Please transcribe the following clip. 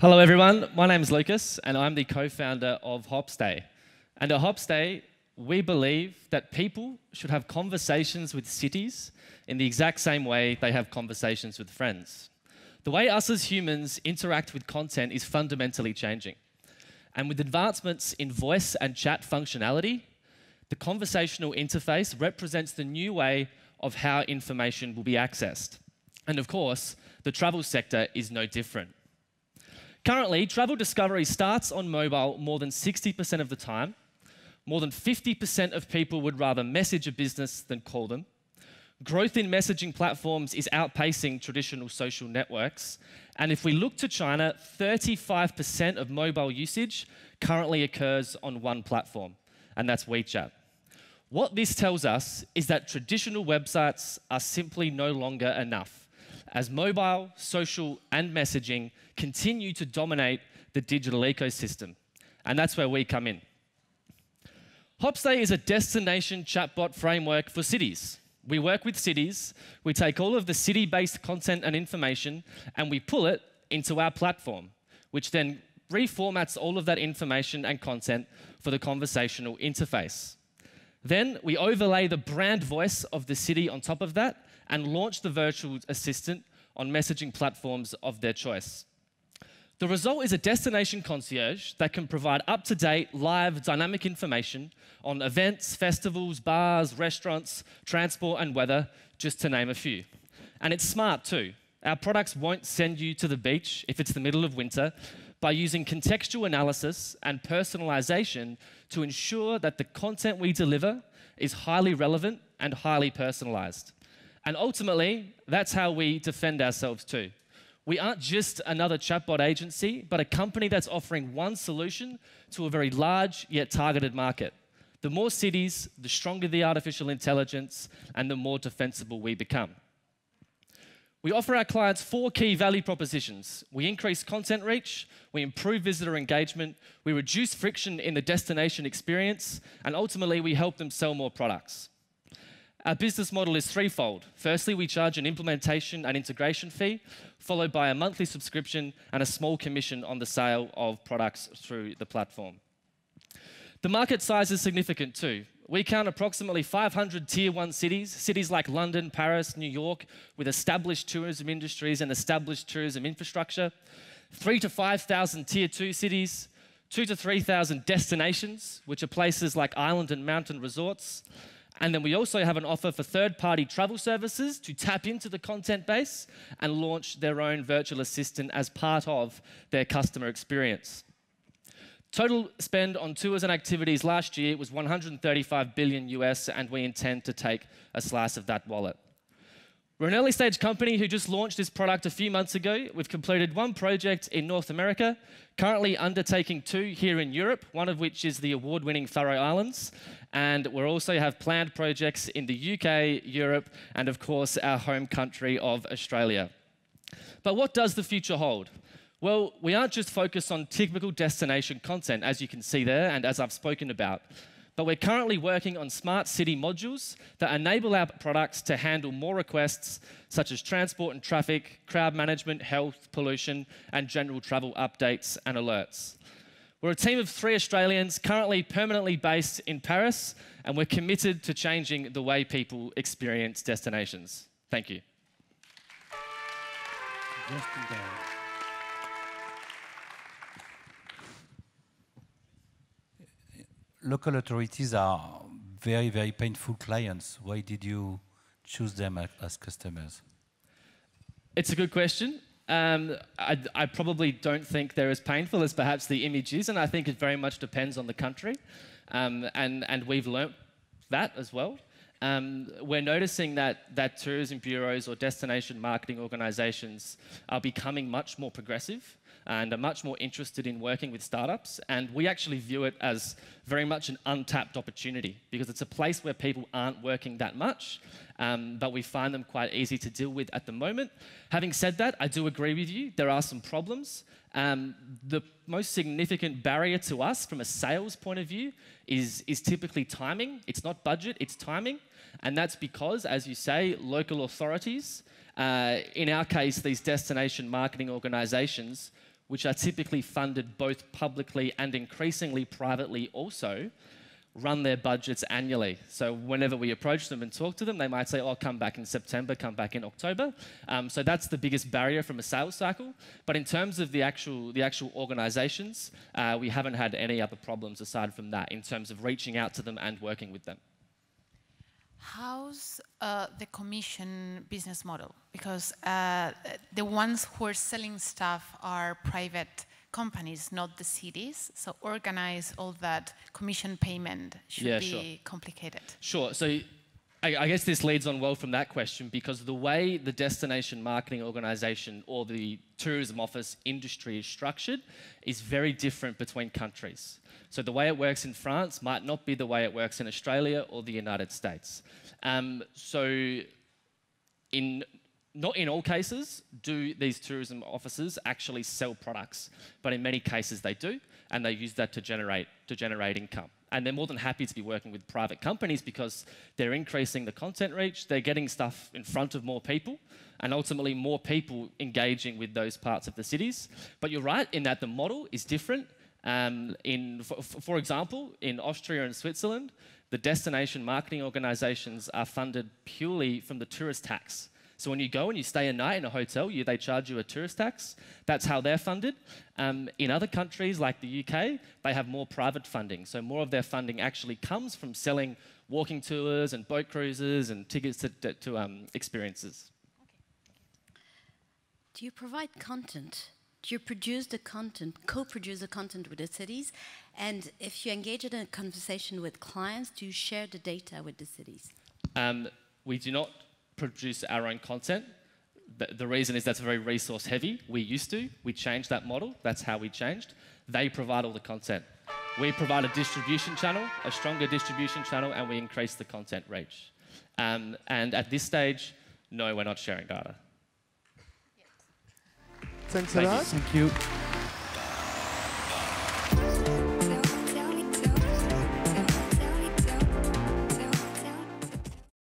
Hello everyone, my name is Lucas and I'm the co-founder of Hopstay. And at Hopstay, we believe that people should have conversations with cities in the exact same way they have conversations with friends. The way us as humans interact with content is fundamentally changing. And with advancements in voice and chat functionality, the conversational interface represents the new way of how information will be accessed. And of course, the travel sector is no different. Currently, travel discovery starts on mobile more than 60% of the time. More than 50% of people would rather message a business than call them. Growth in messaging platforms is outpacing traditional social networks. And if we look to China, 35% of mobile usage currently occurs on one platform, and that's WeChat. What this tells us is that traditional websites are simply no longer enough, as mobile, social, and messaging continue to dominate the digital ecosystem. And that's where we come in. Hopstay is a destination chatbot framework for cities. We work with cities, we take all of the city-based content and information, and we pull it into our platform, which then reformats all of that information and content for the conversational interface. Then we overlay the brand voice of the city on top of that and launch the virtual assistant on messaging platforms of their choice. The result is a destination concierge that can provide up-to-date, live, dynamic information on events, festivals, bars, restaurants, transport, and weather, just to name a few. And it's smart too. Our products won't send you to the beach if it's the middle of winter by using contextual analysis and personalization to ensure that the content we deliver is highly relevant and highly personalized. And ultimately, that's how we defend ourselves too. We aren't just another chatbot agency, but a company that's offering one solution to a very large yet targeted market. The more cities, the stronger the artificial intelligence, and the more defensible we become. We offer our clients 4 key value propositions. We increase content reach, we improve visitor engagement, we reduce friction in the destination experience, and ultimately we help them sell more products. Our business model is threefold. Firstly, we charge an implementation and integration fee, followed by a monthly subscription and a small commission on the sale of products through the platform. The market size is significant too. We count approximately 500 tier 1 cities like London, Paris, New York, with established tourism industries and established tourism infrastructure, 3,000 to 5,000 tier 2 cities, 2,000 to 3,000 destinations, which are places like island and mountain resorts. And then we also have an offer for third-party travel services to tap into the content base and launch their own virtual assistant as part of their customer experience. Total spend on tours and activities last year was $135 billion US, and we intend to take a slice of that wallet. We're an early stage company who just launched this product a few months ago. We've completed 1 project in North America, currently undertaking 2 here in Europe, one of which is the award-winning Faroe Islands. And we also have planned projects in the UK, Europe, and of course our home country of Australia. But what does the future hold? Well, we aren't just focused on typical destination content, as you can see there, and as I've spoken about. But we're currently working on smart city modules that enable our products to handle more requests, such as transport and traffic, crowd management, health, pollution, and general travel updates and alerts. We're a team of 3 Australians currently permanently based in Paris, and we're committed to changing the way people experience destinations. Thank you. Local authorities are very, very painful clients. Why did you choose them as customers? It's a good question. I probably don't think they're as painful as perhaps the image is, and I think it very much depends on the country. And we've learnt that as well. We're noticing that tourism bureaus or destination marketing organizations are becoming much more progressive and are much more interested in working with startups. And we actually view it as very much an untapped opportunity because it's a place where people aren't working that much, but we find them quite easy to deal with at the moment. Having said that, I do agree with you. There are some problems. The most significant barrier to us from a sales point of view is typically timing. It's not budget, it's timing. And that's because, as you say, local authorities, in our case, these destination marketing organizations, which are typically funded both publicly and increasingly privately also, run their budgets annually. So whenever we approach them and talk to them, they might say, oh, come back in September, come back in October. So that's the biggest barrier from a sales cycle. But in terms of the actual organizations, we haven't had any other problems aside from that in terms of reaching out to them and working with them. How's the commission business model? Because the ones who are selling stuff are private companies, not the cities. So organize all that commission payment should be complicated. Sure. So I guess this leads on well from that question, because the way the destination marketing organization or the tourism office industry is structured is very different between countries. So the way it works in France might not be the way it works in Australia or the United States. Not in all cases do these tourism offices actually sell products, but in many cases they do, and they use that to generate income. And they're more than happy to be working with private companies because they're increasing the content reach, they're getting stuff in front of more people, and ultimately more people engaging with those parts of the cities. But you're right in that the model is different. For example, in Austria and Switzerland, the destination marketing organizations are funded purely from the tourist tax. So when you go and you stay a night in a hotel, they charge you a tourist tax. That's how they're funded. In other countries like the UK, they have more private funding. So more of their funding actually comes from selling walking tours and boat cruises and tickets to experiences. Do you provide content? Do you produce the content, co-produce the content with the cities? And if you engage in a conversation with clients, do you share the data with the cities? We do not produce our own content. The reason is that's very resource heavy. We used to. We changed that model. That's how we changed. They provide all the content. We provide a distribution channel, a stronger distribution channel, and we increase the content reach. And at this stage, no, we're not sharing data. Thanks a lot. Thank you.